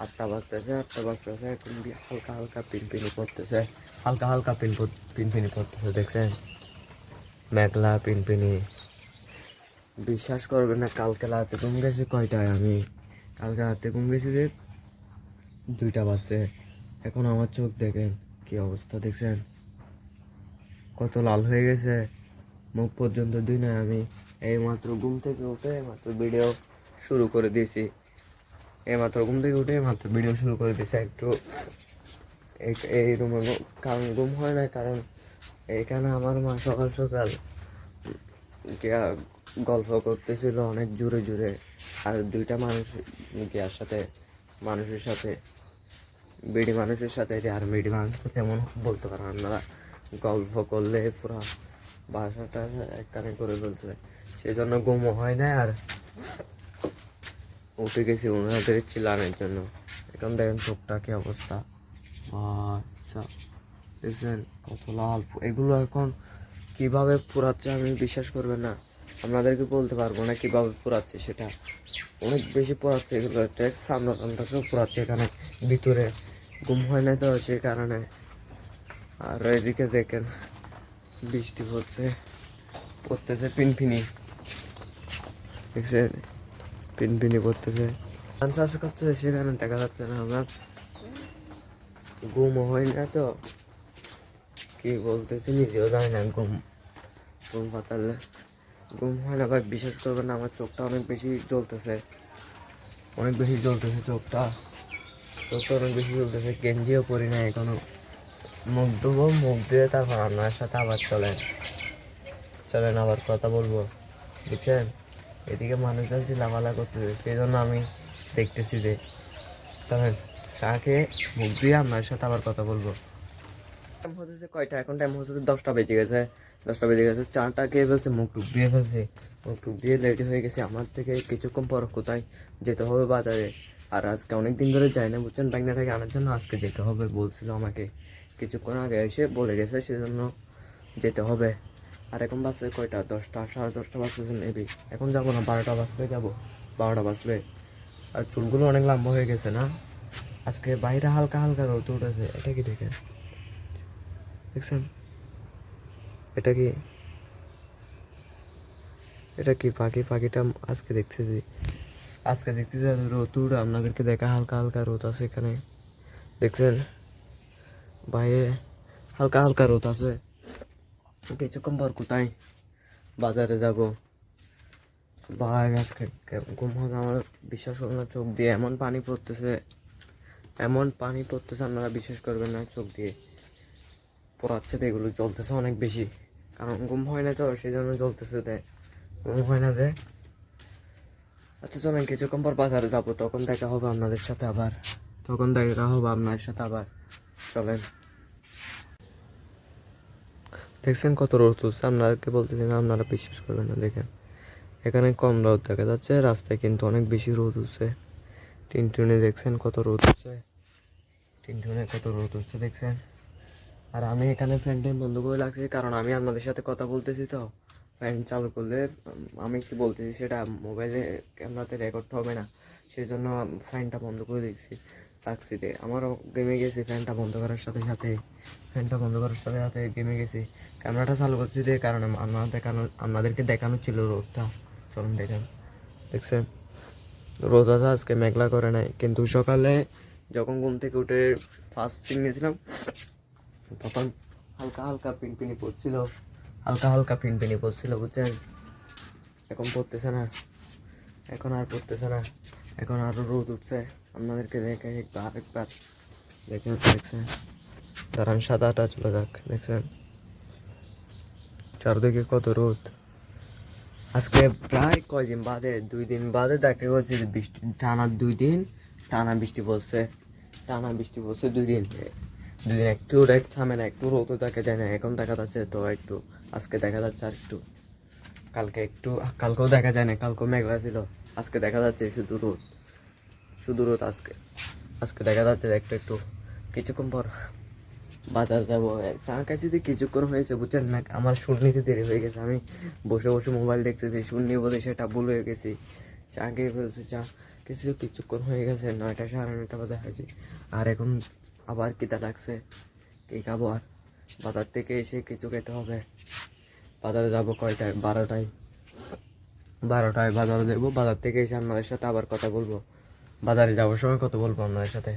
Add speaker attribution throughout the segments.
Speaker 1: আটটা বাজতেছে এখন হালকা হালকা পিনপিনি পড়তেছে, হালকা হালকা পিনপিনি পড়তেছে দেখছেন, মেঘলা পিনপিনি। বিশ্বাস করবে না, কালকে রাতে ঘুম গেছি কয়টায়, আমি কালকে রাতে ঘুম গেছি যে 2টা বাজছে। এখন আমার চোখ দেখেন কি অবস্থা, দেখছেন কত লাল হয়ে গেছে, মুখ পর্যন্ত দুই নয়। আমি এইমাত্র ঘুম থেকে উঠে মাত্র ভিডিও শুরু করে দিয়েছি, একটু এই রুমে কারণ ঘুম হয় না, কারণ এইখানে আমার মা সকাল সকাল গল্প করতেছিল অনেক জোরে জোরে, আর 2টা মানুষের সাথে বিডি মানুষের সাথে, আর বিডি মানুষ তো তেমন বলতে পারেন আপনারা, গল্প করলে পুরা বাসাটা একখানে করে ফেলছে, সেই জন্য ঘুমও হয় না। আর উঠে গেছি ওনাদের চিল্লানোর জন্য। এখন দেখেন চোখটা কি অবস্থা, আচ্ছা দেখছেন কত লাল। এগুলো এখন কিভাবে পুরাচ্ছে আমি বিশ্বাস করবেন না, আপনাদেরকে বলতে পারবো না কিভাবে পুরাচ্ছে, সেটা অনেক বেশি পোড়াচ্ছে, এগুলো সামনা সামনা সব পোড়াচ্ছে এখানে ভিতরে। ঘুম হয় না তো সেই কারণে। আর এদিকে দেখেন বৃষ্টি পড়তেছে পিনপিনি, দেখছেন পিনপিনি পড়তেছে, ধান চাষ করতেছে, সেখানে দেখা যাচ্ছে না। আমার ঘুম হয় না তো কি বলতেছি নিজেও জানি না, ঘুম পাতালে ঘুম হয় না ভাই, বিশ্বাস করবেন না। আমার চোখটা অনেক বেশি জ্বলতেছে চোখটা অনেক বেশি জ্বলতেছে। গেঞ্জিও পরি না এখনো, মুখ ধুবো, মুখ দিয়ে তারপর আপনার সাথে আবার চলেন আবার কথা বলবো, বুঝছেন। এদিকে মানুষজন চিল্লাপালা করতেছে, সেই জন্য আমি দেখতেছি যে চলেন চা খেয়ে মুখ দিয়ে আপনার সাথে আবার কথা বলবো। টাইম হচ্ছে কয়টা, এখন টাইম হচ্ছে 10টা বেজে গেছে। চাটা খেয়ে ফেলছে, মুখ টুক দিয়ে রেডি হয়ে গেছে। আমার থেকে কিছুক্ষণ পর কোথায় যেতে হবে বাজারে, আর আজকে অনেক দিন ধরে যাই না, বুঝছেন, বাইকটাকে আনার জন্য আজকে যেতে হবে বলছিল আমাকে, কিছুক্ষণ আগে এসে বলে গেছে, সেজন্য যেতে হবে। আর এখন বাজছে কয়টা, 10টা, সাড়ে 10টা বাজতেছে মেবি। এখন যাবো না, 12টা বাজলে যাবো, 12টা বাজলে। আর চুলগুলো অনেক লম্বা হয়ে গেছে না, আজকে বাইরে হালকা হালকা রোদ উঠেছে। এটা কি দেখেন, দেখছেন এটা কি, পাখিটা আজকে দেখতেছি রোদ উঠে, আপনাদেরকে দেখা হালকা হালকা রোদ আছে এখানে, দেখছেন বাইরে হালকা হালকা রোদ আছে। কিছুক্ষণ পর কোথায় বাজারে যাব ভাই, আজকে ঘুম হবে আমার, বিশ্বাস করবেন না, চোখ দিয়ে এমন পানি পড়তেছে, আপনারা বিশ্বাস করবেন না, চোখ দিয়ে পড়াচ্ছে তো, এগুলো জ্বলতেছে অনেক বেশি, কারণ ঘুম হয় না তো সেই জন্য জ্বলতেছে, ঘুম হয় না। আচ্ছা চলেন কিছুক্ষণ পর বাজারে যাবো, তখন দেখা হবে আপনাদের সাথে আবার, চলেন। দেখছেন কত রোদ হচ্ছে, আপনাদেরকে বলতেছি না, আপনারা বিশ্বাস করবেন না। দেখেন এখানে কম রোদ দেখা যাচ্ছে, রাস্তায় কিন্তু অনেক বেশি রোদ হচ্ছে। টিনটুনে দেখছেন কত রোদ হচ্ছে, দেখছেন। আর আমি এখানে ফ্যান বন্ধ করে রাখছি, কারণ আমি আপনাদের সাথে কথা বলতেছি তো, ফ্যান চালু করলে আমি কি বলতেছি সেটা মোবাইলে ক্যামেরাতে রেকর্ড হবে না, সেই জন্য ফ্যানটা বন্ধ করে রাখছি। আমারও গেমে গেছি, ফ্যানটা বন্ধ করার সাথে সাথে গেমে গেছি। ক্যামেরাটা চালু করছি যে কারণে আপনাদেরকে দেখানো ছিল রোদটা। চলুন দেখছেন রোদ আছে, আজকে মেঘলা করে নাই, কিন্তু সকালে যখন ঘুম থেকে উঠে ফার্স্ট সিং নিয়েছিলাম তখন হালকা হালকা পিনপিনি পড়ছিল, বুঝছেন। এখন পড়তেছে না, এখন আরো রোদ উঠছে। আপনাদেরকে দেখে আরেকবার দেখছেন, দাঁড়ান সাদাটা চলে যাক, দেখছেন চারদিকে কত রোদ। আজকে প্রায় কয়দিন বাদে, 2 দিন বাদে দেখা গেছে যে বৃষ্টি টানা 2 দিন বৃষ্টি পড়ছে, 2 দিন একটু থামে না, একটু রোদও দেখা যায় না। এখন দেখা যাচ্ছে তো একটু, আজকে দেখা যাচ্ছে আর একটু, কালকেও দেখা যায় না, কালকেও মেঘলা ছিল, আজকে দেখা যাচ্ছে শুধু রোদ আজকে দেখা যাচ্ছে একটু। কিছুক্ষণ পর বাজার যাবো, চা খাইছি দিয়ে কিছুক্ষণ হয়েছে, বুঝছেন না, আমার সুর নিতে দেরি হয়ে গেছে, আমি বসে বসে মোবাইল দেখতেছি, সুর নিয়ে বলে সেটা ভুল হয়ে গেছি। চা খেয়ে ফেলছি, চা কিছুক্ষণ হয়ে গেছে, 9টা 9:30 বাজে হয়েছে, আর এখন আবার খিদা লাগছে। কি খাবো আর? বাজার থেকে এসে কিছু খেতে হবে। বাজারে যাবো কয়টায়? 12টায়। 12টায় বাজারে যাবো। বাজার থেকে এসে আপনাদের সাথে আবার কথা বলবো। বাজারে যাওয়ার সময় কথা বলবো আপনাদের সাথে।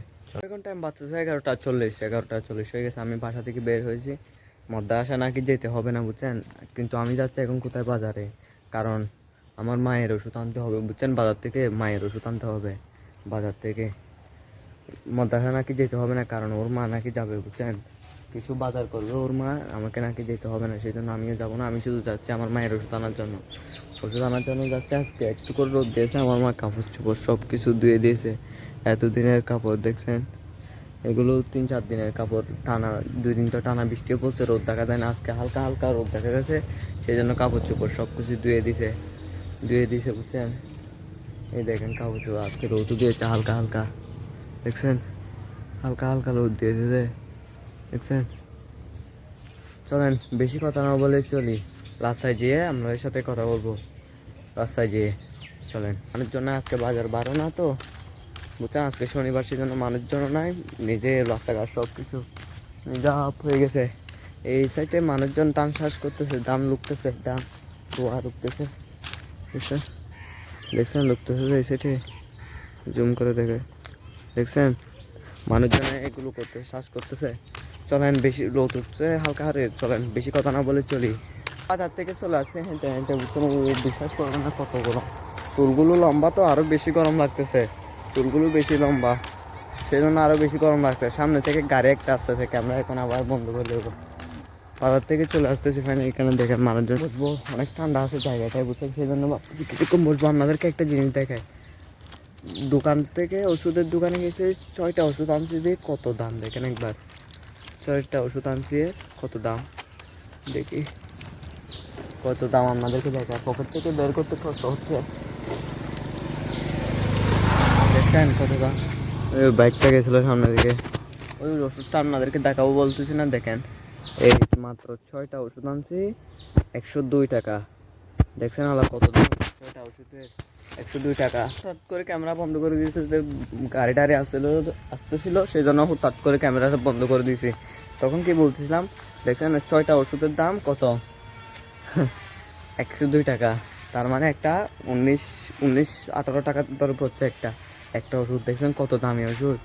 Speaker 1: এখন টাইম বাচ্চাছে 11টা 40, 11টা 40 হয়ে গেছে। আমি বাসা থেকে বের হয়েছি, মধ্যে আসা নাকি যেতে হবে না বুঝছেন, কিন্তু আমি যাচ্ছি এখন কোথায়? বাজারে। কারণ আমার মায়ের ওষুধ আনতে হবে বুঝছেন, বাজার থেকে মায়ের ওষুধ আনতে হবে বাজার থেকে। মধ্যে আসা নাকি যেতে হবে না, কারণ ওর মা নাকি যাবে বুঝছেন, কিছু বাজার করবে ওর মা, আমাকে নাকি যেতে হবে না, সেই জন্য আমিও যাবো না। আমি শুধু যাচ্ছি আমার মায়ের ওষুধ আনার জন্য। ওষুধ আনার জন্য যাচ্ছে। আজকে একটু করে রোদ দিয়েছে, আমার মা কাপড় চোপড় সব কিছু ধুয়ে দিয়েছে। এতদিনের কাপড় দেখছেন, এগুলো 3-4 দিনের কাপড়। টানা 2 দিন তো টানা বৃষ্টিও পড়ছে, রোদ দেখা যায় না। আজকে হালকা হালকা রোদ দেখা গেছে, সেই জন্য কাপড় চোপড় সব কিছু ধুয়ে দিছে বুঝছেন। এই দেখেন কাপড় চোপড়, আজকে রোদও দিয়েছে হালকা হালকা, দেখছেন, হালকা হালকা রোদ দিয়ে দিয়েছে, দেখছেন। চলেন বেশি কথা না বলে চলি, রাস্তায় যেয়ে আপনাদের সাথে কথা বলবো। রাস্তায় যেয়ে চলেন। মানুষজন আজকে বাজার বারো না তো বুঝছেন, আজকে শনিবার, সেজন্য মানুষজন নাই। নিজে রাস্তাঘাট সব কিছু নিজে আপ হয়ে গেছে। এই সাইডে মানুষজন দাম শ্বাস করতেছে, দাম লুকতেছে, দাম ধোয়া লুকতেছে, দেখছেন, দেখছেন লুকতেছে এই সাইডে, জুম করে দেখে, দেখছেন মানুষজন এগুলো করতে শ্বাস করতেছে। চলেন, বেশি রোদ উঠছে হালকা হারে, চলেন বেশি কথা না বলে চলি। বাজার থেকে চলে আসছে হেঁটে হেঁটে বুঝছেন, বিশ্বাস করবে না কত গরম। চুলগুলো লম্বা তো আরো বেশি গরম লাগতেছে, চুলগুলো বেশি লম্বা, সেই জন্য আরো বেশি গরম লাগতেছে। সামনে থেকে গাড়ি একটা আসতেছে, ক্যামেরা এখন আবার বন্ধ করে দেবো। বাজার থেকে চলে আসতেছি ফাইনালি, এখানে দেখেন মানুষজন বসবো, অনেক ঠান্ডা আছে জায়গাটায় বুঝছেন, সেই জন্য ভাবতেছি কিছুক্ষণ বসবো। আপনাদেরকে একটা জিনিস দেখায়, দোকান থেকে ওষুধের দোকানে গেছে, 6টা ওষুধ আনছি, দিয়ে কত দাম দেখেন একবার। 6টা ওষুধ আনছি, কত দাম দেখি, কত দাম আপনাদেরকে দেখায়। পকেট থেকে বের করতে কষ্ট হচ্ছে, দেখেন কত দাম। ওই বাইকটা গেছিলো সামনের দিকে, ওই ওষুধটা আপনাদেরকে দেখাবো বলতেছি না, দেখেন এই মাত্র 6টা ওষুধ আনছি, 102 টাকা। দেখছেন আলা কত দাম 6টা ওষুধের, 102 টাকা। হঠাৎ করে ক্যামেরা বন্ধ করে দিয়েছে, যে গাড়ি টাড়ি আসতেছিল, সেই জন্য হঠাৎ করে ক্যামেরাটা বন্ধ করে দিয়েছি। তখন কি বলতেছিলাম, দেখছেন 6টা ওষুধের দাম কত? 102 টাকা। তার মানে একটা 19-18 টাকা ধরে পড়ছে একটা একটা ওষুধ। দেখছেন কত দামি ওষুধ,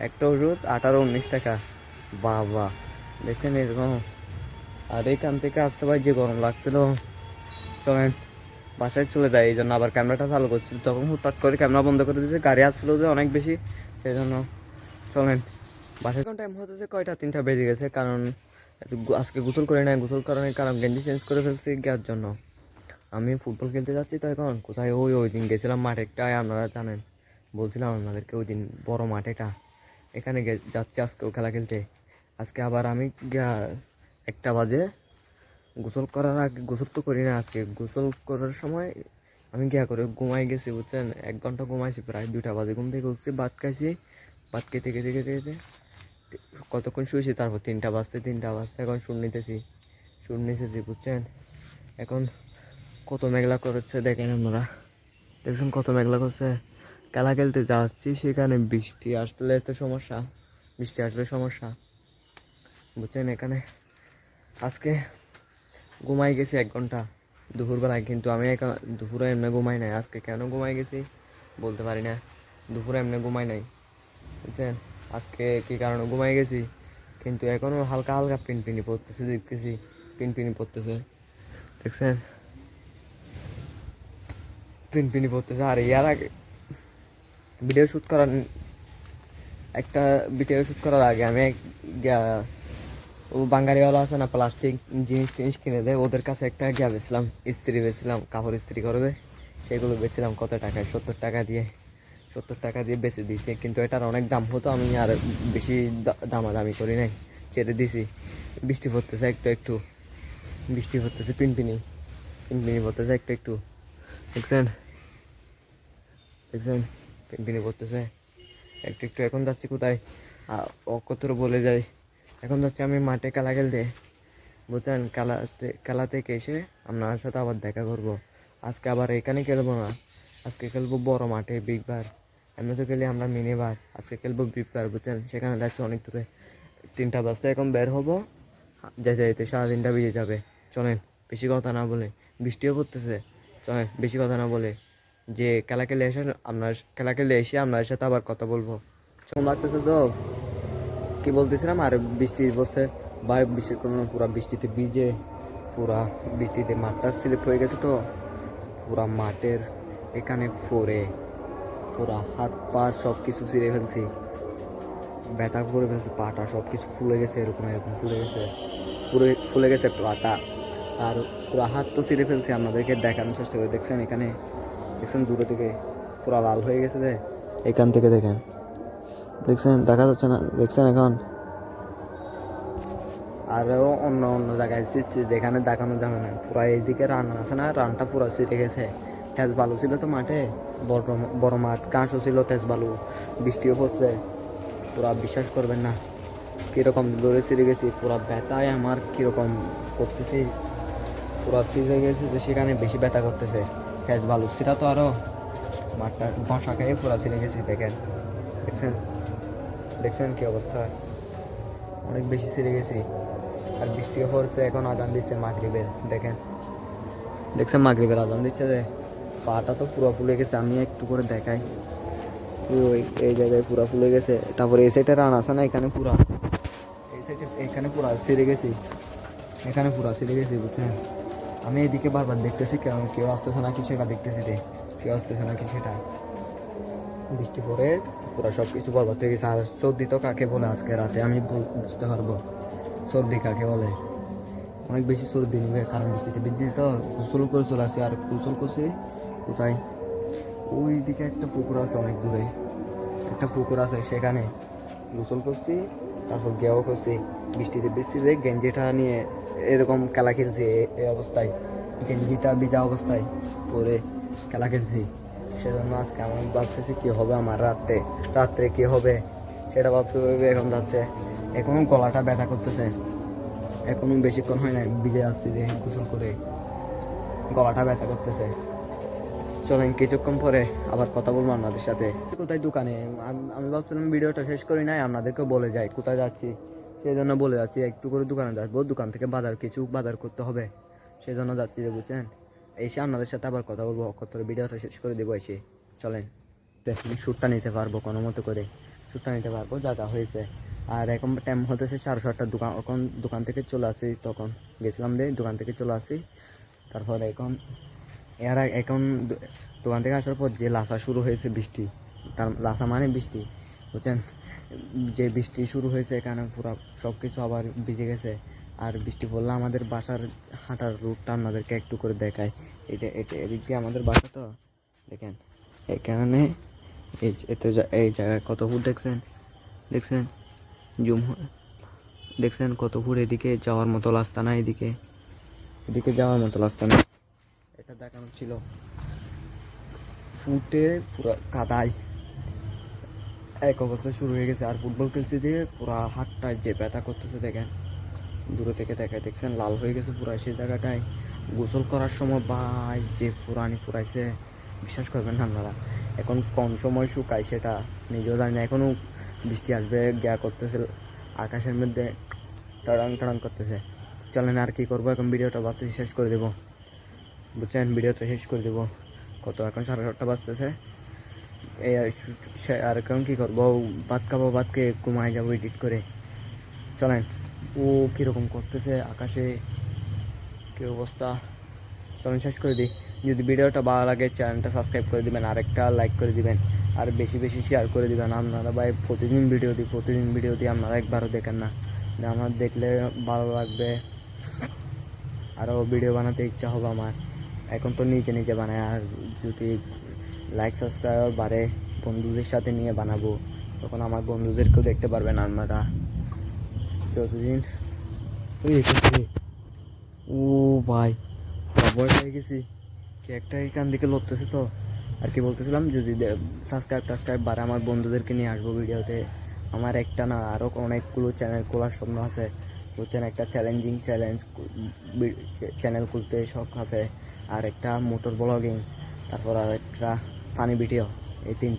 Speaker 1: একটা ওষুধ 18-19 টাকা। বাবা, দেখছেন এরকম। আর এইখান থেকে আসতে পারি যে গরম লাগছিল। চলেন বাসায় চলে যাই, এই জন্য আবার ক্যামেরাটা চালু করছিল, তখন হঠাৎ করে ক্যামেরা বন্ধ করে দিয়েছে, গাড়ি আসছিল যে অনেক বেশি, সেই জন্য। চলেন বাসায়। এখন টাইম হতেছে কয়টা? 3টা বেজে গেছে, কারণ আজকে গোসল করে নাই, গোসল করার কারণ গেঞ্জি চেঞ্জ করে ফেলছি গিয়ার জন্য। আমি ফুটবল খেলতে যাচ্ছি তো এখন কোথায়, ওই দিন গেছিলাম মাঠেটায়, আপনারা জানেন, বলছিলাম আপনাদেরকে ওই দিন বড় মাঠেটা, এখানে যাচ্ছি আজকেও খেলা খেলতে। আজকে আবার আমি 1টা বাজে গোসল করার আগে, গোসল তো করি না আজকে, গোসল করার সময় আমি করে ঘুমাই গেছি বুঝছেন, 1 ঘন্টা ঘুমাইছি, প্রায় 2টা বাজে ঘুম থেকে উঠছি, ভাত খাইছি, ভাত খেতে খেতে খেতে খেতে কতক্ষণ শুয়েছি, তারপর 3টা বাজতে এখন শুন নিতেছি বুঝছেন। এখন কত মেঘলা করেছে দেখেন আপনারা, দেখছেন কত মেঘলা করছে। খেলা খেলতে যাচ্ছি, সেখানে বৃষ্টি আসলে তো সমস্যা, বৃষ্টি আসলে সমস্যা বুঝছেন। এখানে আজকে ঘুমাই গেছি 1 ঘন্টা দুপুরবেলায়, কিন্তু আমি দুপুরে এমনি ঘুমাই নাই। আজকে কেন ঘুমাই গেছি বলতে পারি না, দুপুরে এমনি ঘুমাই নাই বুঝছেন। আজকে কী কারণে ঘুমাই গেছি, কিন্তু এখনও হালকা হালকা পিনপিনি পড়তেছে, দেখতেছি পিনপিনি পড়তেছে, দেখছেন পিনপিনি পড়তেছে। আর ইয়ার আগে ভিডিও শ্যুট করার আগে আমি ও বাঙালিওয়ালা আছে না, প্লাস্টিক জিনিস কিনে দেয়, ওদের কাছে একটা বেছিলাম, ইস্ত্রি বেছিলাম, কাপড় ইস্ত্রি করে দেয়, সেগুলো বেছিলাম কত টাকায়? 70 টাকা দিয়ে বেছে দিয়েছি, কিন্তু এটার অনেক দাম হতো, আমি আর বেশি দামাদামি করি নাই, ছেড়ে দিছি। বৃষ্টি পড়তেছে একটু বৃষ্টি পড়তেছে, পিনপিনি পড়তেছে একটু, দেখছেন পিনপিনি পড়তেছে একটু। এখন যাচ্ছি কোথায় কত বলে যাই, এখন যাচ্ছি আমি মাঠে খেলা খেলতে বুঝছেন। খেলা থেকে এসে আপনার সাথে আবার দেখা করব। আজকে আবার এখানে খেলবো না, আজকে খেলবো বড় মাঠে, বিগ বার। এমনি তো খেলি আমরা মিনি বার, আজকে খেলবো বিপার, বুঝছেন? সেখানে যাচ্ছে অনেক দূরে, 3টা বাজতে এখন বের হবো, যেতে যেতে 3:30 বেজে যাবে। চলেন বেশি কথা না বলে, বৃষ্টিও পড়তেছে, চলেন বেশি কথা না বলে যে খেলা খেলে এসে আপনার সাথে আবার কথা বলবো। সময় লাগতেছে তো, কি বলতেছিলাম, আর বৃষ্টি পড়ছে ভাই, বৃষ্টির কোনো পুরা বৃষ্টিতে ভিজে, পুরা বৃষ্টিতে মাঠটা স্লিপ হয়ে গেছে তো, পুরা মাঠের এখানে পরে পুরা হাত পা সব কিছু ছিঁড়ে ফেলছি, ব্যথা করে ফেলছে, পাটা সব কিছু ফুলে গেছে, এরকম এরকম ফুলে গেছে, ফুলে গেছে পাটা, আর পুরা হাত তো ছিঁড়ে ফেলছে। আপনাদেরকে দেখানোর চেষ্টা করে, দেখছেন এখানে, দেখছেন দূরে থেকে পুরা লাল হয়ে গেছে যে, এখান থেকে দেখেন, দেখছেন দেখা যাচ্ছে না, দেখছেন এখন। আরও অন্য অন্য জায়গায় ছিটছি যেখানে দেখানো যাবে না, পুরা এইদিকে রান আছে না, রানটা পুরো ছিঁড়ে গেছে। তেজ বালু ছিল তো মাঠে, বড় বড় মাঠ, ঘাসও ছিল, তেজ বালু, বৃষ্টিও পড়ছে, পুরা বিশ্বাস করবেন না কীরকম দৌড়ে ছিঁড়ে গেছি, পুরা ব্যথায় আমার কীরকম করতেছি, পুরা ছিঁড়ে গেছে যে সেখানে বেশি ব্যথা করতেছে। তেজ বালু ছিঁড়া তো আরও, মাঠটা ঘষা খেয়ে পুরা ছিঁড়ে গেছি, দেখেন, দেখছেন, দেখছেন কী অবস্থা, অনেক বেশি ছিঁড়ে গেছি। আর বৃষ্টিও পড়ছে, এখন আজান দিচ্ছে মাগরিবের, দেখেন, দেখছেন মাগরিবের আজান দিচ্ছে যে, পাটা তো পুরো ফুলে গেছে, আমি একটু করে দেখাই, ওই এই জায়গায় পুরো ফুলে গেছে। তারপরে এই সাইডে রান আছে না, এখানে পুরা, এই সাইডে এখানে পুরা ছিঁড়ে গেছি, এখানে পুরা ছিঁড়ে গেছি, বুঝছেন? আমি এদিকে বারবার দেখতেছি কেউ আসতেছে নাকি সেটা দেখতেছি রে, কেউ আসতেছে নাকি সেটা, বৃষ্টি পরে পুরা সব কিছু বরবাদ হয়ে গেছে। আর সর্দি তো কাকে বলে আজকে রাতে আমি বুঝতে পারবো সর্দি কাকে বলে, অনেক বেশি সর্দি নিবে, কারণ বৃষ্টিতে ভিজছি তো, গোসল করে চলে আসছি। আর গোসল করছি কোথায়, ওই দিকে একটা পুকুর আছে, অনেক দূরে একটা পুকুর আছে, সেখানে গোসল করছি, তারপর গেও করছি, বৃষ্টিতে গেঞ্জিটা নিয়ে এরকম খেলা খেলছি, এই অবস্থায় গেঞ্জিটা ভিজা অবস্থায় পরে খেলা খেলছি। সেজন্য আজকে আমি ভাবতেছি কী হবে আমার রাত্রে কী হবে সেটা ভাবতে ভাবে এখন যাচ্ছে, এখনও গলাটা ব্যথা করতেছে, এখনো বেশিক্ষণ হয় না ভিজে আসছি যে গোসল করে, গলাটা ব্যথা করতেছে। চলেন কিছুক্ষণ পরে আবার কথা বলবো আপনাদের সাথে। কোথায় দোকানে, আমি ভাবছিলাম ভিডিওটা শেষ করি নাই, আপনাদেরকে বলে যাই কোথায় যাচ্ছি, সেই জন্য বলে যাচ্ছি, একটু করে দোকানে যাবো, দোকান থেকে কিছু বাজার করতে হবে, সেই জন্য যাচ্ছি যে, বুঝছেন? এসে আপনাদের সাথে আবার কথা বলবো, ভিডিওটা শেষ করে দেবো এসে। চলেন, শ্যুটটা নিতে পারবো কোনো মতো করে, শ্যুটটা নিতে পারবো, যা হয়েছে। আর এখন টাইম হতেছে 7:30, দোকান থেকে চলে আসি, তখন গেছিলাম দোকান থেকে চলে আসি। তারপর এখন দোকান থেকে আসার পর যে লাসা শুরু হয়েছে, বৃষ্টি, তার লাসা মানে বৃষ্টি, বুঝছেন? যে বৃষ্টি শুরু হয়েছে এখানে পুরো সব কিছু আবার ভিজে গেছে। আর বৃষ্টি পড়লে আমাদের বাসার হাঁটার রুটটা আপনাদেরকে একটু করে দেখায়, এদিক দিয়ে আমাদের বাসা তো, দেখেন এখানে এই জায়গায় কত ফুট দেখছেন জুম, দেখছেন কত ফুট, এদিকে যাওয়ার মতো রাস্তা না, এদিকে যাওয়ার মতো রাস্তা না, এটা দেখানো ছিল, ফুটে পুরো কাদায় এক অবস্থা শুরু হয়ে গেছে। আর ফুটবল খেলতে দিয়ে পুরো হাতটায় যে ব্যথা করতেছে, দেখেন দূরে থেকে দেখায়, দেখছেন লাল হয়ে গেছে পুরো সেই জায়গাটায়। গোসল করার সময় ভাই যে পুরাইছে, বিশ্বাস করবেন না আপনারা, এখন কোন সময় শুকায় সেটা নিজেও জানি না, এখনও বৃষ্টি আসবে গিয়া করতেছে, আকাশের মধ্যে টাড়াং টাড়াং করতেছে। চলেন আর কি করবো, এখন ভিডিওটা ভাবতেছি শেষ করে দেবো, বুঝছেন? ভিডিওটা শেষ করে দেবো, এখন 7:30 বাজতেছে, এই আর এখন কী করবো, ভাত খাবো, ভাত খেয়ে ঘুমায় যাবো এডিট করে। চলেন, ও কীরকম করতেছে আকাশে, কী অবস্থা, চলেন শেষ করে দিই। যদি ভিডিওটা ভালো লাগে চ্যানেলটা সাবস্ক্রাইব করে দিবেন, আরেকটা লাইক করে দিবেন, আর বেশি বেশি শেয়ার করে দিবেন। আপনারা ভাই প্রতিদিন ভিডিও দিই আপনারা একবারও দেখেন না, আমার দেখলে ভালো লাগবে, আরও ভিডিও বানাতে ইচ্ছা হবে আমার। এখন তো নিজে বানাই, আর যদি লাইক সাবস্ক্রাইবার বাড়ে, বন্ধুদের সাথে নিয়ে বানাবো, তখন আমার বন্ধুদেরকেও দেখতে পারবেন আপনারা। যতদিন ও ভাই ভয় পেয়ে গেছি, কি একটা এখান দিকে লড়তেছে তো। আর কি বলতেছিলাম, যদি সাবস্ক্রাইব বাড়ে, আমার বন্ধুদেরকে নিয়ে আসবো ভিডিওতে। আমার একটা না, আরও অনেকগুলো চ্যানেল খোলার স্বপ্ন আছে, বুঝছেন? একটা চ্যানেল খুলতে শখ আছে, আর একটা মোটর ব্লগিং, তারপর আর একটা ফানি ভিডিও, এই 3